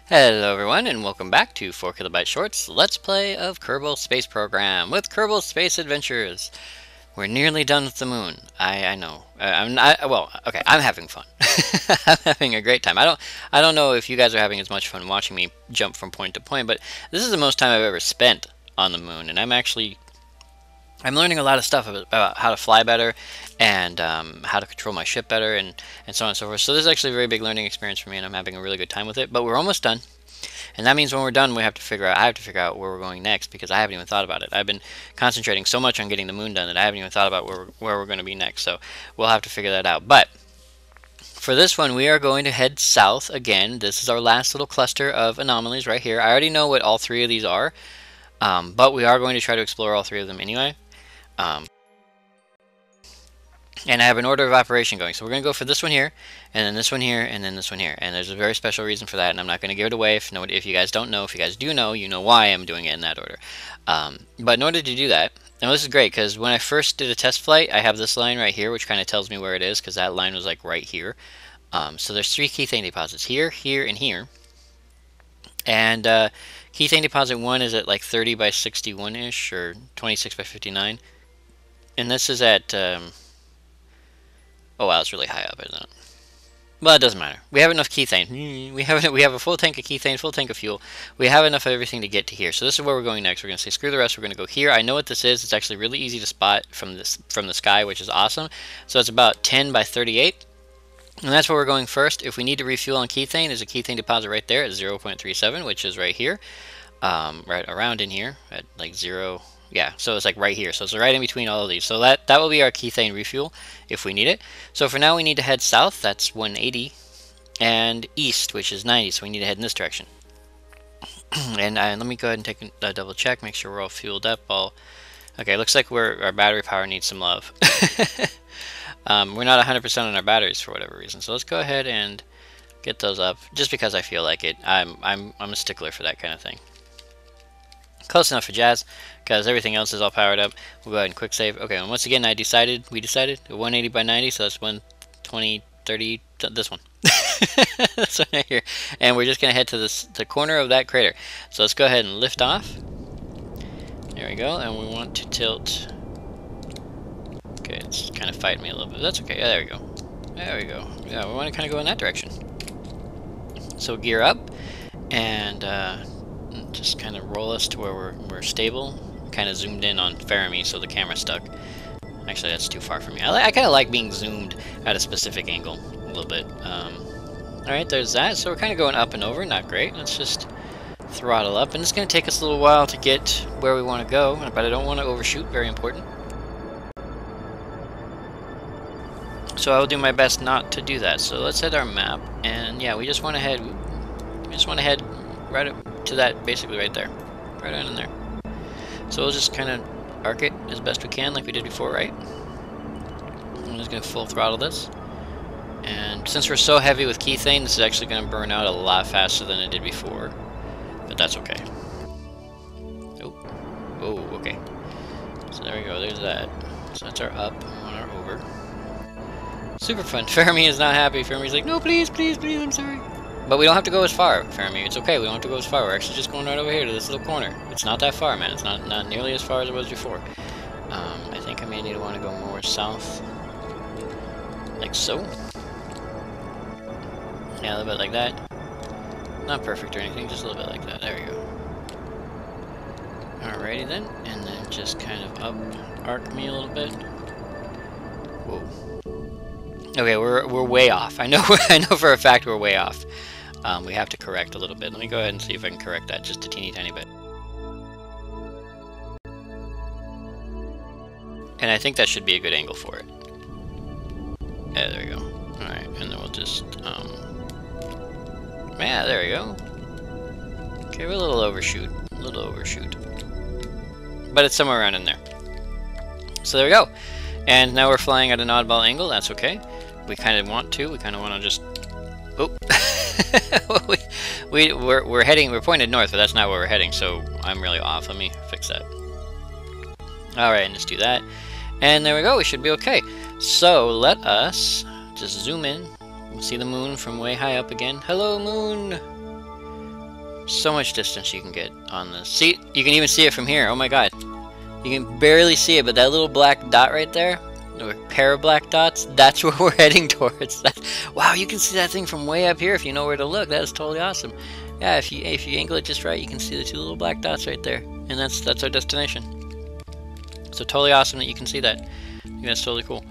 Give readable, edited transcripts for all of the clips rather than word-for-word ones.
Hello everyone and welcome back to 4KB Shorts Let's Play of Kerbal Space Program with Kerbal Space Adventures. We're nearly done with the moon. I know. I'm not, well, okay, I'm having fun. I'm having a great time. I don't know if you guys are having as much fun watching me jump from point to point, but this is the most time I've ever spent on the moon, and I'm learning a lot of stuff about how to fly better and how to control my ship better and so on and so forth. So this is actually a very big learning experience for me, and I'm having a really good time with it. But we're almost done. And that means when we're done, I have to figure out where we're going next, because I haven't even thought about it. I've been concentrating so much on getting the moon done that I haven't even thought about where we're going to be next. So we'll have to figure that out. But for this one, we are going to head south again. This is our last little cluster of anomalies right here. I already know what all three of these are, but we are going to try to explore all three of them anyway. And I have an order of operation going. So we're going to go for this one here, and then this one here, and then this one here. And there's a very special reason for that, and I'm not going to give it away. If you guys don't know, if you guys do know, you know why I'm doing it in that order. But in order to do that, now this is great, because when I first did a test flight, I have this line right here, which kind of tells me where it is, because that line was like right here. So there's 3 keythane deposits, here, here, and here. And keythane deposit 1 is at like 30 by 61-ish, or 26 by 59. And this is at... oh wow, it's really high up, isn't it? Well, it doesn't matter. We have enough keythane. We have a full tank of keythane, full tank of fuel. We have enough of everything to get to here. So this is where we're going next. We're going to say screw the rest. We're going to go here. I know what this is. It's actually really easy to spot from the sky, which is awesome. So it's about 10 by 38. And that's where we're going first. If we need to refuel on keythane, there's a keythane deposit right there at 0.37, which is right here. Right around in here at like 0... Yeah, so it's like right here. So it's right in between all of these. So that will be our keythane refuel if we need it. So for now we need to head south. That's 180. And east, which is 90. So we need to head in this direction. And let me go ahead and take a double check. Make sure we're all fueled up. Okay, looks like our battery power needs some love. We're not 100% on our batteries for whatever reason. So let's go ahead and get those up. Just because I feel like it. I'm a stickler for that kind of thing. Close enough for jazz, because everything else is all powered up. We'll go ahead and quick save. Okay, and once again, we decided 180 by 90, so that's 120, 30, this one. This one right here. And we're just going to head to the corner of that crater. So let's go ahead and lift off. There we go, and we want to tilt. Okay, it's kind of fighting me a little bit. That's okay. Yeah, there we go. There we go. Yeah, we want to kind of go in that direction. So gear up, and just kind of roll us to where we're stable. Kind of zoomed in on Faramee, so the camera's stuck. Actually, that's too far for me. I kind of like being zoomed at a specific angle a little bit. Alright, there's that. So we're kind of going up and over. Not great. Let's just throttle up. And it's going to take us a little while to get where we want to go, but I don't want to overshoot. Very important. So I will do my best not to do that. So let's hit our map. And yeah, we just want to head right up to that, basically right there. Right on in there. So we'll just kind of arc it as best we can like we did before, right? I'm just going to full throttle this. And since we're so heavy with keythane, this is actually going to burn out a lot faster than it did before. But that's okay. Oh, okay. So there we go, there's that. So that's our up, on our over. Super fun. Faramee is not happy. Faramee's like, no, please, please, please, I'm sorry. But we don't have to go as far, Faramee. It's okay, we don't have to go as far. We're actually just going right over here to this little corner. It's not that far, man. It's not nearly as far as it was before. I think I may need to want to go more south. Like so. Yeah, a little bit like that. Not perfect or anything, just a little bit like that. There we go. Alrighty then. And then just kind of up arc me a little bit. Whoa. Okay, we're way off. I know for a fact we're way off. We have to correct a little bit. Let me go ahead and see if I can correct that just a teeny tiny bit. And I think that should be a good angle for it. Yeah, there we go. Alright, and then we'll just, yeah, there we go. Okay, we're a little overshoot. But it's somewhere around in there. So there we go. And now we're flying at an oddball angle. That's okay. We kind of want to. We kind of want to just... Oh! we're pointed north, but that's not where we're heading, so I'm really off. Let me fix that. Alright, and just do that. And there we go. We should be okay. So, let us just zoom in. We'll see the moon from way high up again. Hello, moon! So much distance you can get on this. See, you can even see it from here. Oh my god. You can barely see it, but that little black dot right there, or pair of black dots, that's where we're heading towards. Wow, you can see that thing from way up here if you know where to look. That is totally awesome. Yeah, if you angle it just right, you can see the two little black dots right there, and that's our destination. So totally awesome that you can see that. I think that's totally cool.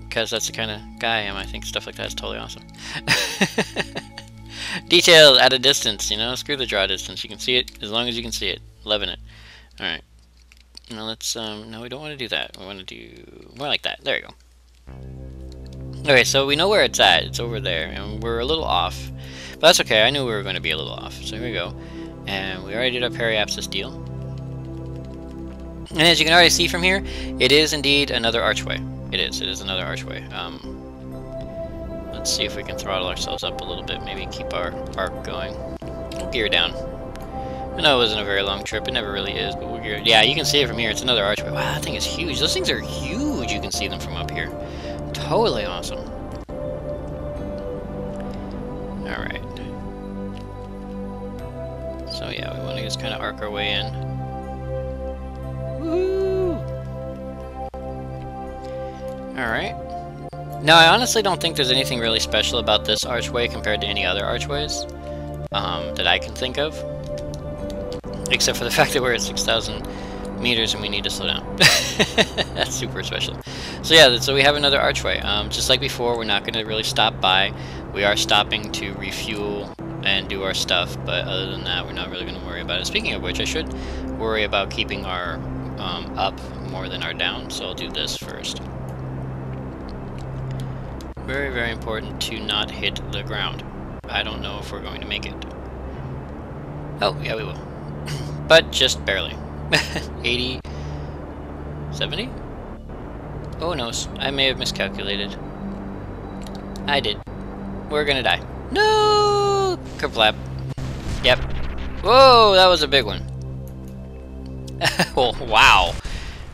Because that's the kind of guy I am. I think stuff like that is totally awesome. Detail at a distance, you know, screw the draw distance. You can see it as long as you can see it. Loving it. All right. Now let's, no, we don't want to do that. We want to do more like that. There you go. Okay, so we know where it's at. It's over there, and we're a little off. But that's okay. I knew we were going to be a little off. So here we go. And we already did our periapsis deal. And as you can already see from here, it is indeed another archway. It is another archway. Let's see if we can throttle ourselves up a little bit. Maybe keep our arc going. We'll gear down. I know it wasn't a very long trip. It never really is, but we'll gear. Yeah, you can see it from here. It's another archway. Wow, that thing is huge. Those things are huge. You can see them from up here. Totally awesome. Alright. So yeah, we want to just kind of arc our way in. Woo! Alright. Now, I honestly don't think there's anything really special about this archway compared to any other archways that I can think of. Except for the fact that we're at 6,000 meters and we need to slow down. That's super special. So yeah, so we have another archway. Just like before, we're not going to really stop by. We are stopping to refuel and do our stuff, but other than that, we're not really going to worry about it. Speaking of which, I should worry about keeping our up more than our down, so I'll do this first. Very, very important to not hit the ground. I don't know if we're going to make it. Oh, yeah, we will. But just barely. 80... 70? Oh no, I may have miscalculated. I did. We're gonna die. No! Kerplap. Yep. Whoa, that was a big one. Oh, wow.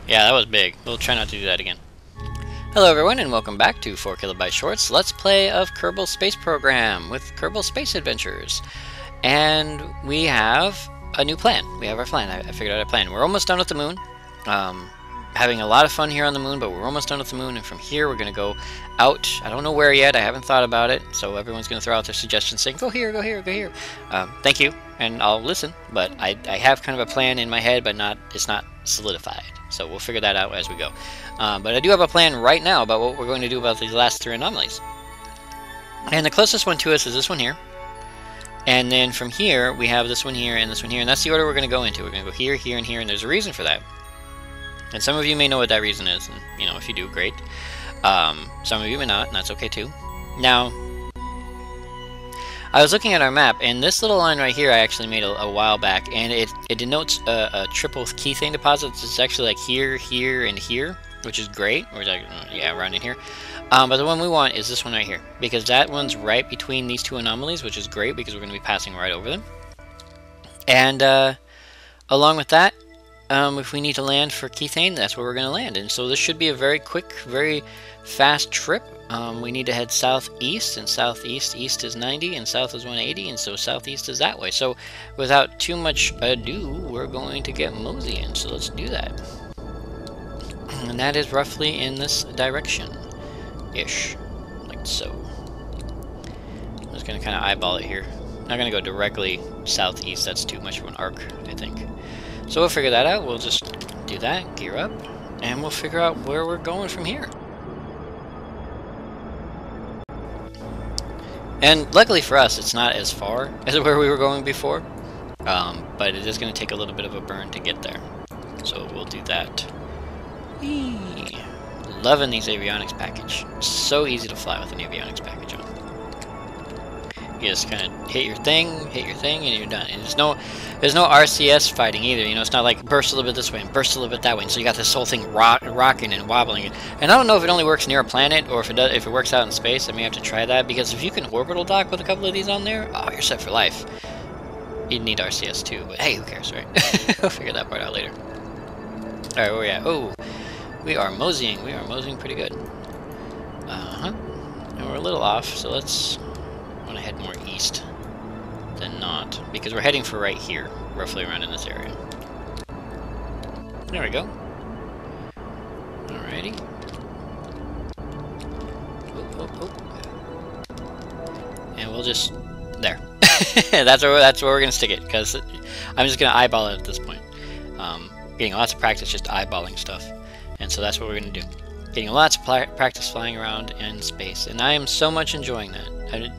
Yeah, that was big. We'll try not to do that again. Hello everyone, and welcome back to 4KB Shorts Let's Play of Kerbal Space Program with Kerbal Space Adventures. And we have a new plan. We have our plan. I figured out a plan. We're almost done with the moon. Having a lot of fun here on the moon, but we're almost done with the moon, and from here we're going to go out. I don't know where yet. I haven't thought about it, so everyone's going to throw out their suggestions saying, go here, go here, go here. Thank you, and I'll listen, but I have kind of a plan in my head, but it's not solidified, so we'll figure that out as we go. But I do have a plan right now about what we're going to do about these last 3 anomalies. And the closest one to us is this one here. And then from here, we have this one here and this one here, and that's the order we're going to go into. We're going to go here, here, and here, and there's a reason for that. And some of you may know what that reason is, and, you know, if you do, great. Some of you may not, and that's okay too. Now, I was looking at our map, and this little line right here I actually made a while back, and it denotes a triple keythane deposit. It's actually like here, here, and here, which is great. Or like, yeah, around in here. But the one we want is this one right here, because that one's right between these 2 anomalies, which is great because we're going to be passing right over them. And along with that, if we need to land for keythane, that's where we're going to land. And so this should be a very quick, very fast trip. We need to head southeast, and southeast, east is 90, and south is 180, and so southeast is that way. So without too much ado, we're going to get moseying. So let's do that. And that is roughly in this direction-ish, like so. I'm just going to kind of eyeball it here. I'm not going to go directly southeast. That's too much of an arc, I think. So we'll figure that out. We'll just do that, gear up, and we'll figure out where we're going from here. And luckily for us, it's not as far as where we were going before, but it is going to take a little bit of a burn to get there. So we'll do that. Whee! Loving these avionics package. So easy to fly with an avionics package on. You just kind of hit your thing, and you're done. And there's no RCS fighting either. You know, it's not like burst a little bit this way and burst a little bit that way. And so you got this whole thing rocking and wobbling. And I don't know if it only works near a planet or if it works out in space. I may have to try that, because if you can orbital dock with a couple of these on there, oh, you're set for life. You'd need RCS too, but hey, who cares, right? We'll figure that part out later. All right, where are we at? Oh, we are moseying. We are moseying pretty good. And we're a little off, so let's. I want to head more east than not, because we're heading for right here, roughly around in this area. There we go. Alrighty. And we'll just... there. that's where we're going to stick it, because I'm just going to eyeball it at this point. Getting lots of practice just eyeballing stuff. And so that's what we're going to do. Getting lots of practice flying around in space. And I am so much enjoying that.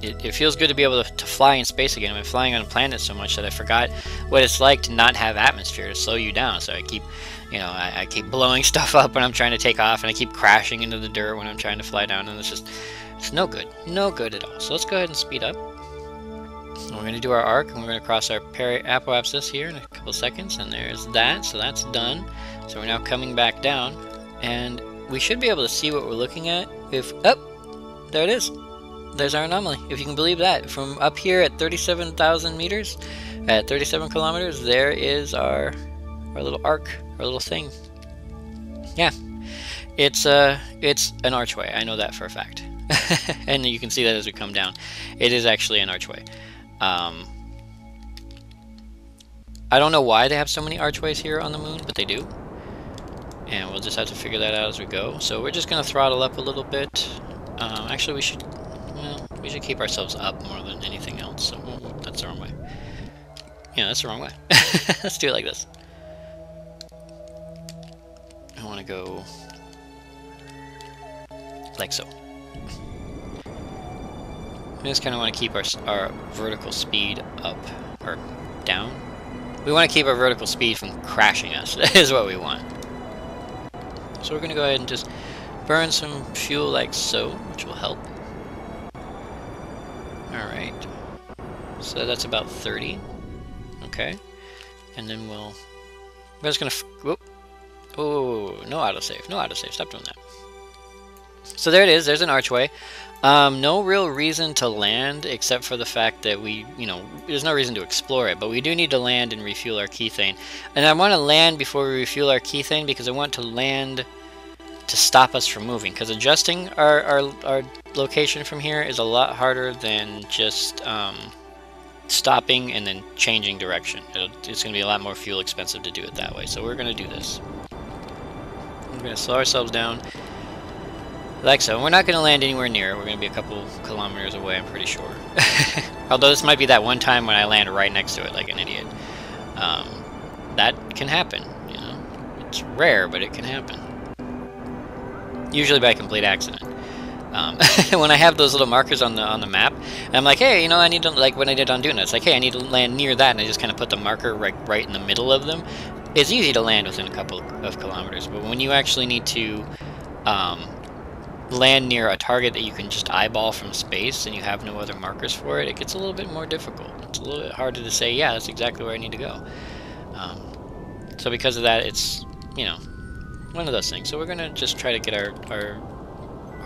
It feels good to be able to fly in space again. I've been flying on a planet so much that I forgot what it's like to not have atmosphere to slow you down. So I keep, you know, I keep blowing stuff up when I'm trying to take off, and I keep crashing into the dirt when I'm trying to fly down, and it's no good. No good at all. So let's go ahead and speed up. And we're going to do our arc, and we're going to cross our apoapsis here in a couple of seconds, and there's that. So that's done. So we're now coming back down, and we should be able to see what we're looking at. If there it is. There's our anomaly, if you can believe that. From up here at 37,000 meters, at 37 kilometers, there is our little arc, our little thing. Yeah, it's an archway. I know that for a fact, and you can see that as we come down. It is actually an archway. I don't know why they have so many archways here on the moon, but they do. And we'll just have to figure that out as we go. So we're just going to throttle up a little bit. Actually, we should keep ourselves up more than anything else. So that's the wrong way. Yeah, that's the wrong way. Let's do it like this. I want to go like so. We just kind of want to keep our vertical speed up or down. We want to keep our vertical speed from crashing us. That is what we want. So we're going to go ahead and just burn some fuel like so, which will help. Alright. So that's about 30. Okay. And then we're just going to... whoop. Oh, no autosave. No autosave. Stop doing that. So there it is. There's an archway. No real reason to land except for the fact that there's no reason to explore it, but we do need to land and refuel our keythane. And I want to land before we refuel our keythane because I want to land to stop us from moving, because adjusting our location from here is a lot harder than just stopping and then changing direction. It's going to be a lot more fuel expensive to do it that way, so we're going to do this. We're going to slow ourselves down like so. We're not going to land anywhere near it. We're going to be a couple kilometers away, I'm pretty sure. Although this might be that one time when I land right next to it like an idiot. That can happen, you know. It's rare, but it can happen. Usually by complete accident. When I have those little markers on the map, and I'm like, hey, I need to, like when I did on Duna, it's like, hey, I need to land near that, and I just kind of put the marker right in the middle of them. It's easy to land within a couple of kilometers, but when you actually need to land near a target that you can just eyeball from space and you have no other markers for it, it gets a little bit more difficult. It's a little bit harder to say, yeah, that's exactly where I need to go. So because of that, it's, one of those things. So we're going to just try to get our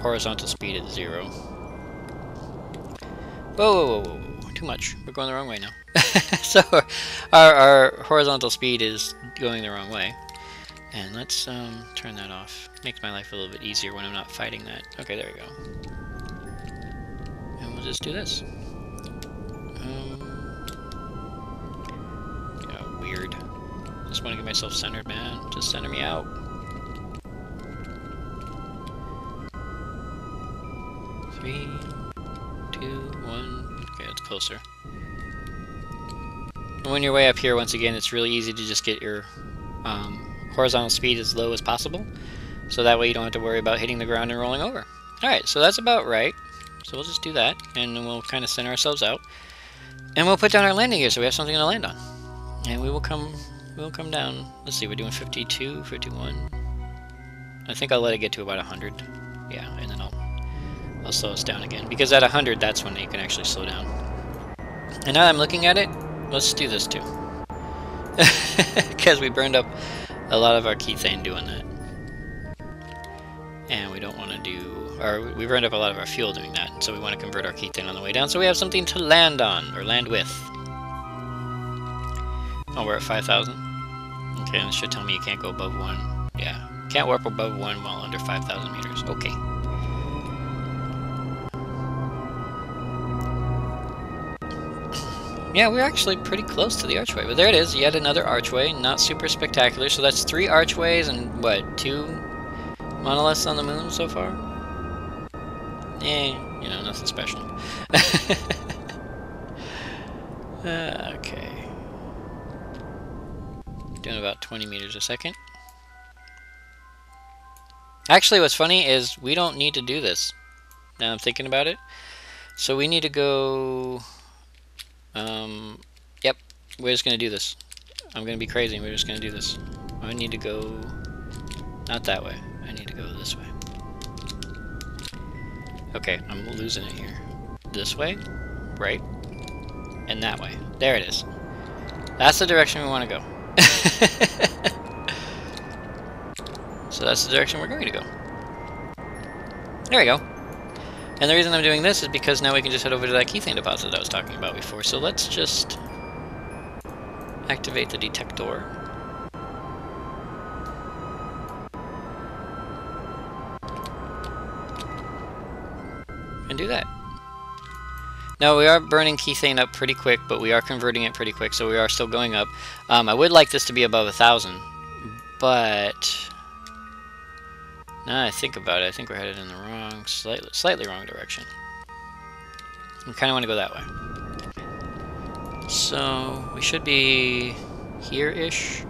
horizontal speed at 0. Whoa, too much. We're going the wrong way now. So our horizontal speed is going the wrong way. And let's turn that off. Makes my life a little bit easier when I'm not fighting that. Okay, there we go. And we'll just do this. Weird. Just want to get myself centered, man. Just center me out. 3, 2, 1. Okay, it's closer. And when you're way up here, once again, it's really easy to just get your horizontal speed as low as possible. So that way you don't have to worry about hitting the ground and rolling over. Alright, so that's about right. So we'll just do that, and then we'll kind of center ourselves out. And we'll put down our landing gear so we have something to land on. And we'll come down. Let's see, we're doing 52, 51. I think I'll let it get to about 100. Yeah, and then I'll slow us down again. Because at 100, that's when you can actually slow down. And now that I'm looking at it, let's do this too. Because we burned up a lot of our keythane doing that. And we don't want to do... or we burned up a lot of our fuel doing that. So we want to convert our keythane on the way down so we have something to land on, or land with. Oh, we're at 5,000. Okay, and this should tell me you can't go above 1. Yeah, can't warp above 1 while under 5,000 meters. Okay. Yeah, we're actually pretty close to the archway. But there it is, yet another archway. Not super spectacular. So that's 3 archways and, what, 2 monoliths on the moon so far? You know, nothing special. Okay. Doing about 20 meters a second. Actually, what's funny is we don't need to do this. Now I'm thinking about it. So we need to go... Yep, we're just going to do this. I'm going to be crazy and we're just going to do this. I need to go... Not that way. I need to go this way. Okay, I'm losing it here. This way, right, and that way. There it is. That's the direction we want to go. So that's the direction we're going to go. There we go. And the reason I'm doing this is because now we can just head over to that keythane deposit that I was talking about before. So let's just activate the detector. And do that. Now we are burning keythane up pretty quick, but we are converting it pretty quick, so we are still going up. I would like this to be above 1,000, but now I think about it, I think we're headed in the wrong, slightly wrong direction. We kind of want to go that way. So we should be here-ish.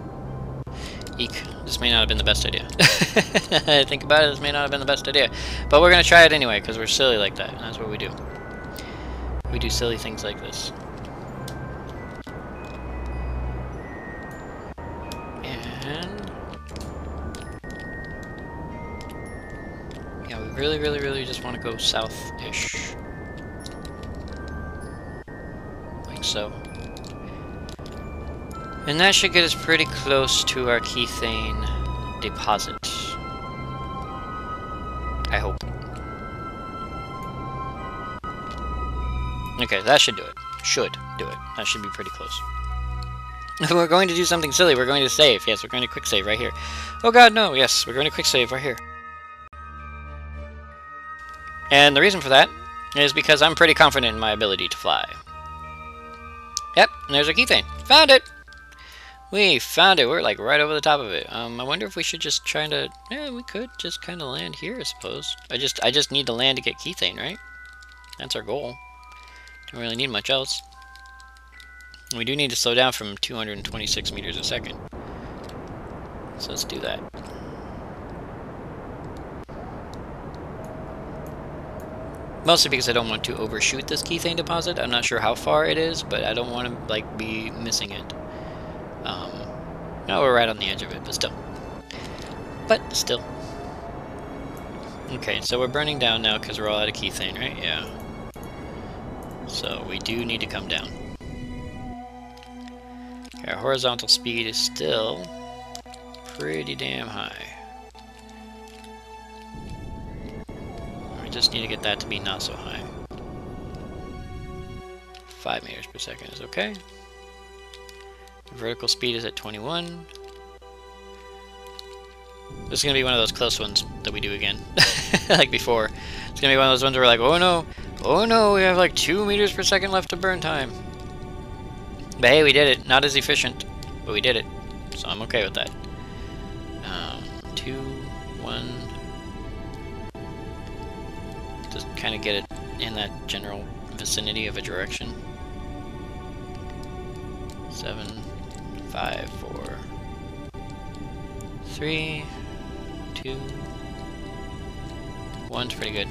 Eek. This may not have been the best idea. I think about it, this may not have been the best idea. But we're going to try it anyway, because we're silly like that, and that's what we do. We do silly things like this. And... yeah, we really just want to go south-ish. Like so. And that should get us pretty close to our keythane deposit. I hope. Okay, that should do it. Should do it. That should be pretty close. We're going to do something silly. We're going to save. Yes, we're going to quick save right here. Oh god, no. Yes, we're going to quick save right here. And the reason for that is because I'm pretty confident in my ability to fly. Yep, and there's our keythane. Found it! We found it. We're like right over the top of it. I wonder if we should just try to... yeah, we could just kind of land here, I suppose. I just need to land to get keythane, right? That's our goal. Don't really need much else. We do need to slow down from 226 meters a second. So let's do that. Mostly because I don't want to overshoot this keythane deposit. I'm not sure how far it is, but I don't want to like be missing it. No, we're right on the edge of it, but still. But still. Okay, so we're burning down now because we're all out of keythane, right? Yeah. So we do need to come down. Okay, our horizontal speed is still pretty damn high. We just need to get that to be not so high. 5 meters per second is okay. Vertical speed is at 21. This is going to be one of those close ones that we do again. Like before. It's going to be one of those ones where we're like, oh no, we have like 2 meters per second left of burn time. But hey, we did it. Not as efficient, but we did it. So I'm okay with that. 2, 1. Just kind of get it in that general vicinity of a direction. 7, 5, 4, 3, 2, 1's pretty good.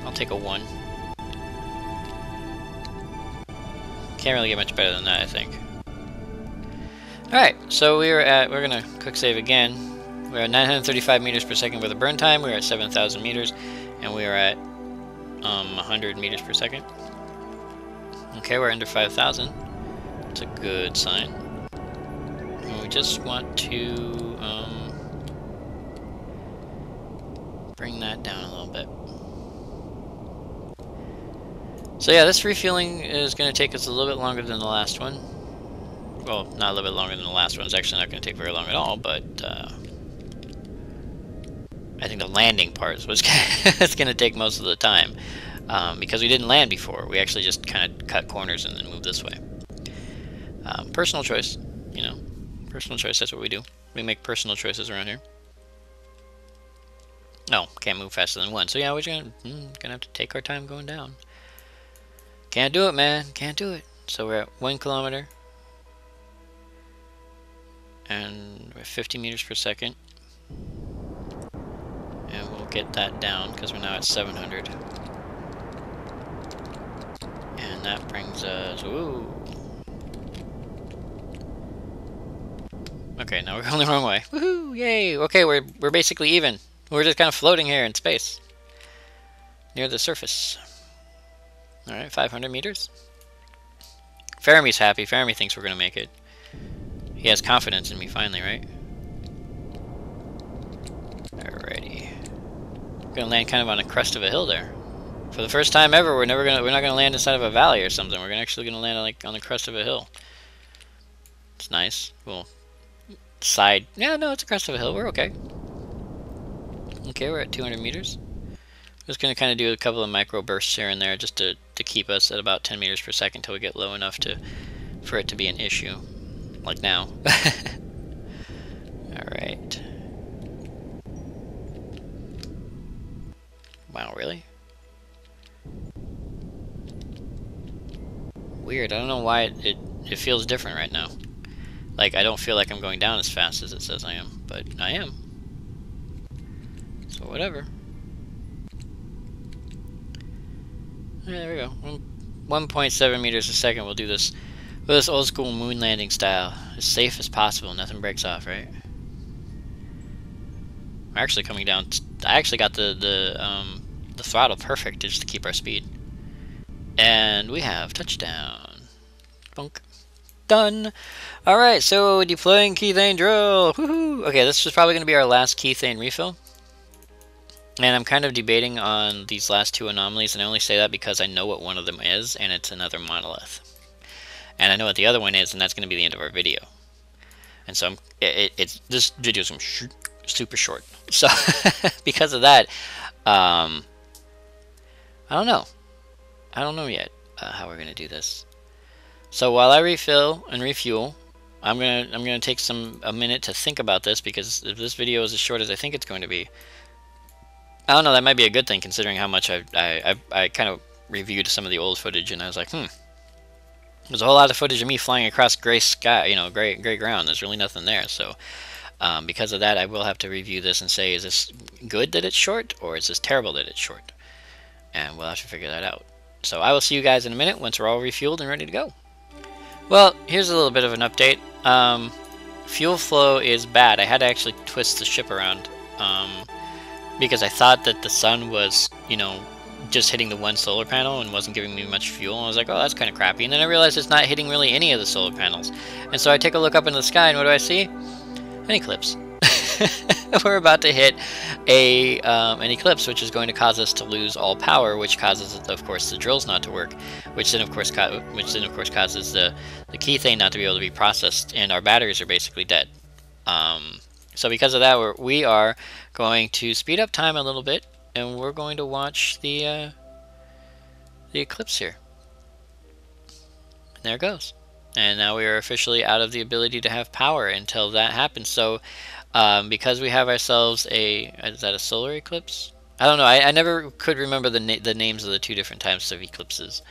I'll take a 1. Can't really get much better than that, I think. Alright, so we're gonna quick save again. We're at 935 meters per second with a burn time. We're at 7,000 meters, and we are at 100 meters per second. Okay, we're under 5,000. That's a good sign. And we just want to bring that down a little bit. So yeah, this refueling is going to take us a little bit longer than the last one. Well, not a little bit longer than the last one. It's actually not going to take very long at all, but I think the landing part is what's going to take most of the time. Because we didn't land before. We actually just kind of cut corners and then moved this way. Personal choice, you know. Personal choice, that's what we do. We make personal choices around here. No, can't move faster than 1. So yeah, we're gonna have to take our time going down. Can't do it, man. Can't do it. So we're at 1 kilometer. And we're 50 meters per second. And we'll get that down because we're now at 700. And that brings us... Ooh. Okay, now we're going the wrong way. Woohoo! Yay! Okay, we're basically even. We're just kind of floating here in space. Near the surface. Alright, 500 meters. Fermi's happy. Fermi thinks we're going to make it. He has confidence in me finally, right? Alrighty. We're going to land kind of on a crest of a hill there. For the first time ever, we're not gonna land inside of a valley or something. We're actually gonna land like on the crest of a hill. It's nice. Well, side. Yeah, no, it's a crest of a hill. We're okay. Okay, we're at 200 meters. Just gonna kind of do a couple of micro bursts here and there, just to keep us at about 10 meters per second until we get low enough for it to be an issue, like now. All right. Wow, really? Weird. I don't know why it feels different right now. Like, I don't feel like I'm going down as fast as it says I am, but I am. So whatever. Yeah, there we go. 1.7 meters a second. We'll do this with this old school moon landing style, as safe as possible. Nothing breaks off, right? We're actually coming down. I actually got the throttle perfect just to keep our speed. And we have touchdown. Bunk. Done. Alright, so deploying keythane drill. Woohoo! Okay, this is probably going to be our last keythane refill. And I'm kind of debating on these last 2 anomalies, and I only say that because I know what one of them is, and it's another monolith. And I know what the other one is, and that's going to be the end of our video. And so this video is super short. So because of that, I don't know. I don't know yet how we're gonna do this. So while I refill and refuel, I'm gonna take a minute to think about this, because if this video is as short as I think it's going to be, I don't know. That might be a good thing, considering how much I kind of reviewed some of the old footage, and I was like, there's a whole lot of footage of me flying across gray sky, gray ground. There's really nothing there. So because of that, I will have to review this and say, is this good that it's short, or is this terrible that it's short? And we'll have to figure that out. So I will see you guys in a minute once we're all refueled and ready to go. Well, here's a little bit of an update. Fuel flow is bad. I had to actually twist the ship around because I thought that the sun was, just hitting the one solar panel and wasn't giving me much fuel. And I was like, oh, that's kind of crappy. And then I realized it's not hitting really any of the solar panels. And so I take a look up into the sky, and what do I see? An eclipse. We're about to hit an eclipse, which is going to cause us to lose all power, which causes, of course, the drills not to work, which then of course causes the keythane not to be able to be processed, and our batteries are basically dead. So because of that, we are going to speed up time a little bit, and we're going to watch the eclipse here. And there it goes. And now we are officially out of the ability to have power until that happens. So because we have ourselves is that a solar eclipse? I don't know. I never could remember the names of the 2 different types of eclipses,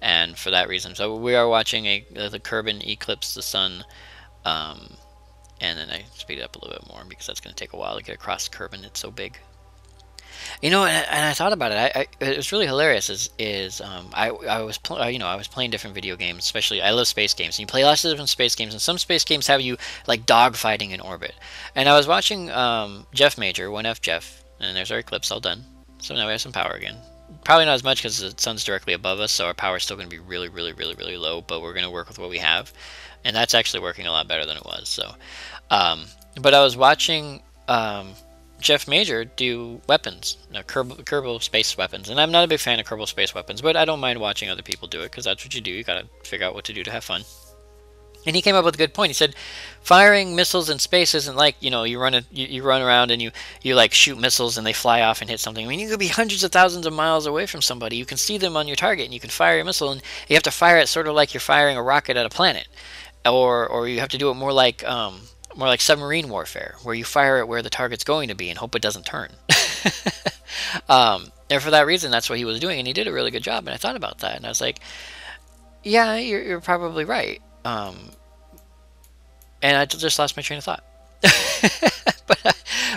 and for that reason. So we are watching the Kerbal eclipse the sun, and then I speed it up a little bit more because that's going to take a while to get across Kerbal. It's so big. And I thought about it. It was really hilarious. I was playing different video games. Especially, I love space games. And you play lots of different space games, and some space games have you like dogfighting in orbit. And I was watching Jeff Major, 1F Jeff, and there's our eclipse all done. So now we have some power again. Probably not as much because the sun's directly above us, so our power is still going to be really, really, really, really low. But we're going to work with what we have, and that's actually working a lot better than it was. So, but I was watching. Jeff Major do weapons, Kerbal Space weapons, and I'm not a big fan of Kerbal Space weapons, but I don't mind watching other people do it, because that's what you do. You gotta figure out what to do to have fun. And he came up with a good point. He said, firing missiles in space isn't like, you run around and you like shoot missiles and they fly off and hit something. I mean, you could be hundreds of thousands of miles away from somebody. You can see them on your target, and you can fire a missile, and you have to fire it sort of like you're firing a rocket at a planet. or you have to do it more like submarine warfare, where you fire it where the target's going to be and hope it doesn't turn. And for that reason, that's what he was doing, and he did a really good job. And I thought about that, and I was like, yeah, you're probably right. And I just lost my train of thought.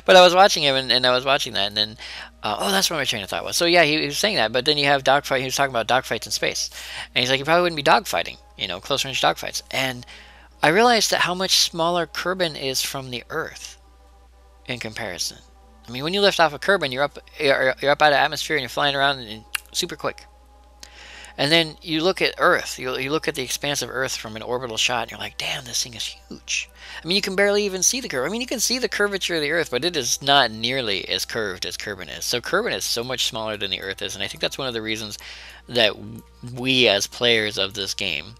but I was watching him, and I was watching that, and then oh, that's where my train of thought was. So yeah, he was saying that, but then you have dogfight. He was talking about dogfights in space, and he's like, you probably wouldn't be dogfighting, close range dogfights. And I realized that how much smaller Kerbin is from the Earth in comparison. I mean, when you lift off a Kerbin, you're up out of atmosphere and you're flying around and super quick. And then you look at Earth, you look at the expanse of Earth from an orbital shot, and you're like, damn, this thing is huge. I mean, you can barely even see the curve. I mean, you can see the curvature of the Earth, but it is not nearly as curved as Kerbin is. So Kerbin is so much smaller than the Earth is, and I think that's one of the reasons that we as players of this game,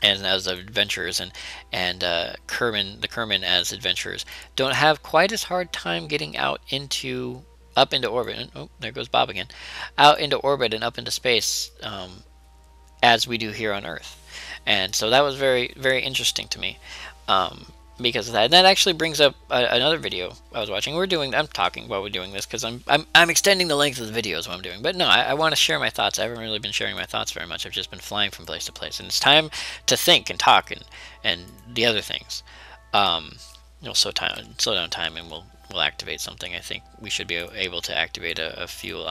and as adventurers, and the Kerbin as adventurers, don't have quite as hard time getting up into orbit, and oh, there goes Bob again, out into orbit and up into space, as we do here on Earth. And so that was very, very interesting to me, because of that. And that actually brings up another video I was watching. I'm talking while we're doing this because I'm extending the length of the videos while I'm doing. But no, I want to share my thoughts. I haven't really been sharing my thoughts very much. I've just been flying from place to place, and it's time to think and talk and the other things. Slow down time, and we'll activate something. I think we should be able to activate a fuel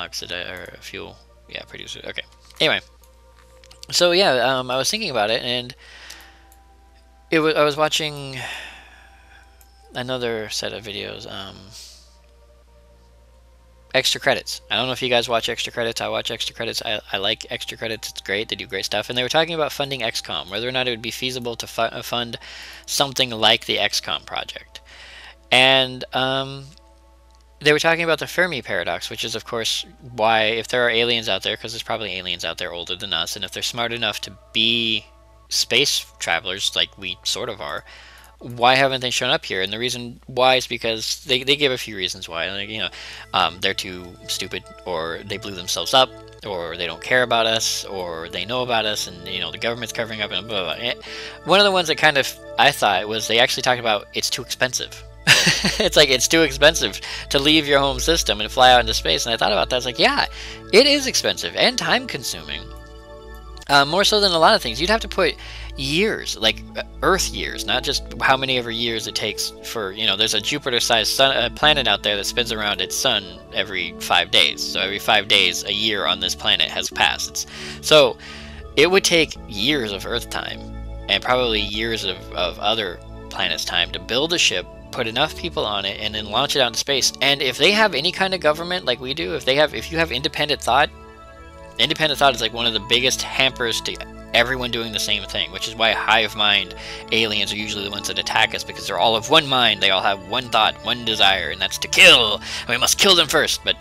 producer. Okay. Anyway, so yeah, I was thinking about it, and I was watching another set of videos. Extra credits. I don't know if you guys watch extra credits. I watch extra credits. I like extra credits. It's great. They do great stuff. And they were talking about funding XCOM, whether or not it would be feasible to fund something like the XCOM project. And they were talking about the Fermi paradox, which is, of course, why, if there are aliens out there, because there's probably aliens out there older than us, and if they're smart enough to be space travelers, like we sort of are, why haven't they shown up here? And the reason why is because they give a few reasons why. Like, they're too stupid, or they blew themselves up, or they don't care about us, or they know about us, and the government's covering up, and blah, blah, blah. One of the ones that kind of I thought was they actually talked about it's too expensive. It's like, it's too expensive to leave your home system and fly out into space. And I thought about that. I was like, yeah, it is expensive and time consuming. More so than a lot of things. You'd have to put years, like Earth years, not just how many ever years it takes for, there's a Jupiter-sized planet out there that spins around its sun every 5 days. So every 5 days, a year on this planet has passed. So it would take years of Earth time, and probably years of other planets' time, to build a ship, put enough people on it, and then launch it out into space. And if they have any kind of government like we do, if you have independent thought is like one of the biggest hampers to everyone doing the same thing, which is why hive mind aliens are usually the ones that attack us, because they're all of one mind. They all have one thought, one desire, and that's to kill, and we must kill them first. But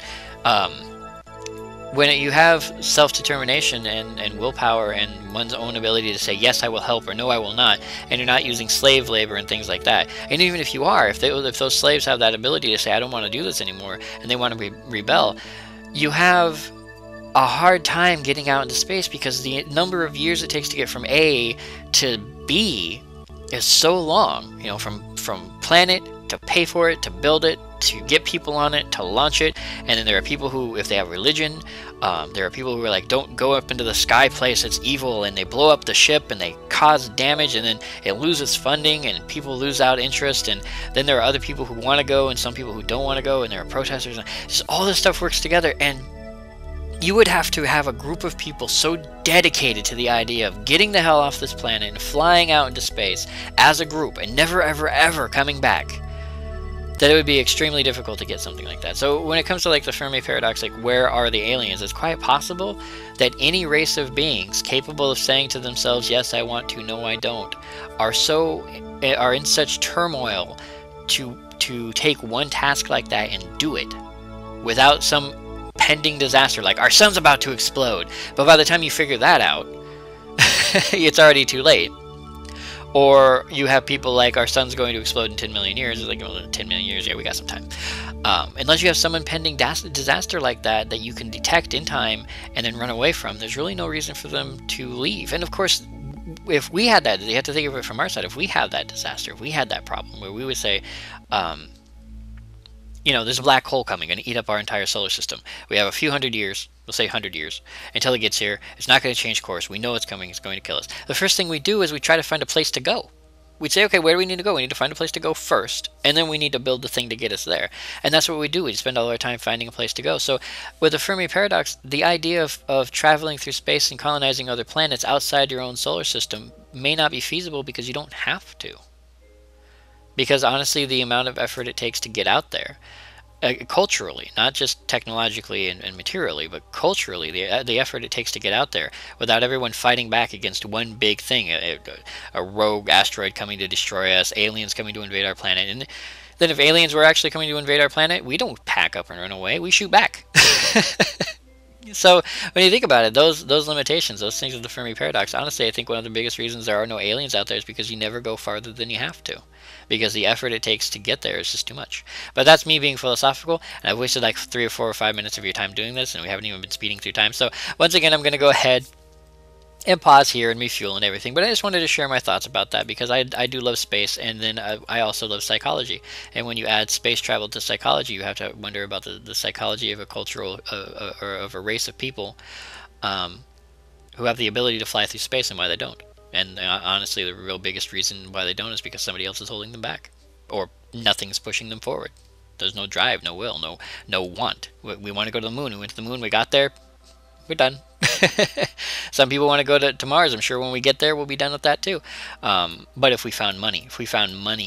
when you have self-determination and willpower and one's own ability to say, yes, I will help, or no, I will not, and you're not using slave labor and things like that, and even if you are, if those slaves have that ability to say, I don't want to do this anymore, and they want to rebel, you have a hard time getting out into space, because the number of years it takes to get from A to B is so long, from planet to pay for it, to build it, to get people on it, to launch it. And then there are people who, if they have religion, there are people who are like, don't go up into the sky place, it's evil, and they blow up the ship and they cause damage, and then it loses funding and people lose out interest. And then there are other people who want to go and some people who don't want to go, and there are protesters, and just all this stuff works together. And you would have to have a group of people so dedicated to the idea of getting the hell off this planet and flying out into space as a group and never ever ever coming back, that it would be extremely difficult to get something like that. So when it comes to like the Fermi paradox, like where are the aliens, it's quite possible that any race of beings capable of saying to themselves, yes, I want to, no, I don't, are in such turmoil to take one task like that and do it without some pending disaster, like our sun's about to explode, but by the time you figure that out, it's already too late. Or you have people like, our sun's going to explode in 10 million years. It's like, well, 10 million years, yeah, we got some time. Unless you have some impending disaster like that you can detect in time and then run away from, there's really no reason for them to leave. And of course, if we had that, you have to think of it from our side. If we have that disaster, if we had that problem where we would say, there's a black hole coming, going to eat up our entire solar system. We have a few hundred years, we'll say 100 years, until it gets here. It's not going to change course. We know it's coming. It's going to kill us. The first thing we do is we try to find a place to go. We'd say, okay, where do we need to go? We need to find a place to go first, and then we need to build the thing to get us there. And that's what we do. We spend all our time finding a place to go. So with the Fermi paradox, the idea of traveling through space and colonizing other planets outside your own solar system may not be feasible because you don't have to. Because honestly, the amount of effort it takes to get out there, culturally, not just technologically and materially, but culturally, the effort it takes to get out there without everyone fighting back against one big thing, a rogue asteroid coming to destroy us, aliens coming to invade our planet. And then if aliens were actually coming to invade our planet, we don't pack up and run away, we shoot back. So when you think about it, those limitations, those things of the Fermi paradox, honestly, I think one of the biggest reasons there are no aliens out there is because you never go farther than you have to. Because the effort it takes to get there is just too much. But that's me being philosophical, and I've wasted like 3 or 4 or 5 minutes of your time doing this, and we haven't even been speeding through time. So once again, I'm going to go ahead and pause here and refuel and everything. But I just wanted to share my thoughts about that because I do love space, and then I also love psychology. And when you add space travel to psychology, you have to wonder about the psychology of a cultural or of a race of people who have the ability to fly through space and why they don't. And honestly, the real biggest reason why they don't is because somebody else is holding them back, or nothing's pushing them forward. There's no drive, no will, no want. We want to go to the moon. We went to the moon. We got there. We're done. Some people want to go to Mars. I'm sure when we get there, we'll be done with that too. But if we found money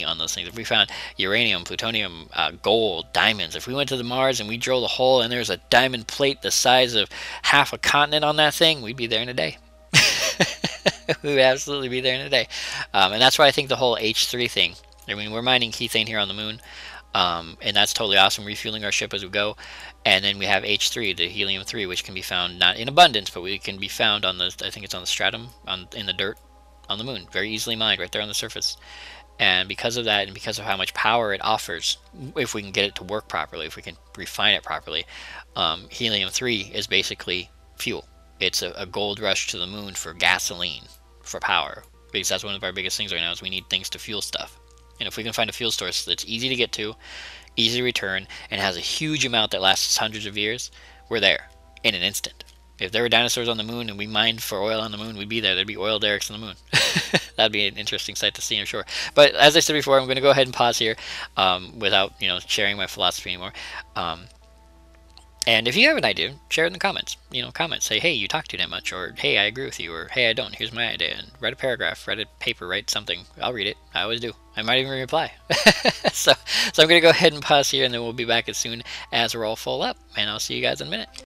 on those things, if we found uranium, plutonium, gold, diamonds, if we went to the Mars and we drilled a hole and there's a diamond plate the size of half a continent on that thing, we'd be there in a day. We would absolutely be there in a day. And that's why I think the whole H3 thing, I mean, we're mining Kethane here on the moon, and that's totally awesome, refueling our ship as we go. And then we have H3, the helium-3, which can be found not in abundance, but we can be found on the, I think it's on the stratum, in the dirt on the moon, very easily mined right there on the surface. And because of that, and because of how much power it offers, if we can get it to work properly, if we can refine it properly, helium-3 is basically fuel. It's a gold rush to the moon for gasoline, for power, because that's one of our biggest things right now is we need things to fuel stuff. And if we can find a fuel source that's easy to get to, easy to return, and has a huge amount that lasts hundreds of years, we're there in an instant. If there were dinosaurs on the moon and we mined for oil on the moon, we'd be there. There'd be oil derricks on the moon. That'd be an interesting sight to see, I'm sure. But as I said before, I'm going to go ahead and pause here without sharing my philosophy anymore. And if you have an idea, share it in the comments. Comment, say, hey, you talk too damn much, or hey, I agree with you, or hey, I don't. Here's my idea. And write a paragraph, write a paper, write something. I'll read it. I always do. I might even reply. So I'm going to go ahead and pause here, and then we'll be back as soon as we're all full up. And I'll see you guys in a minute.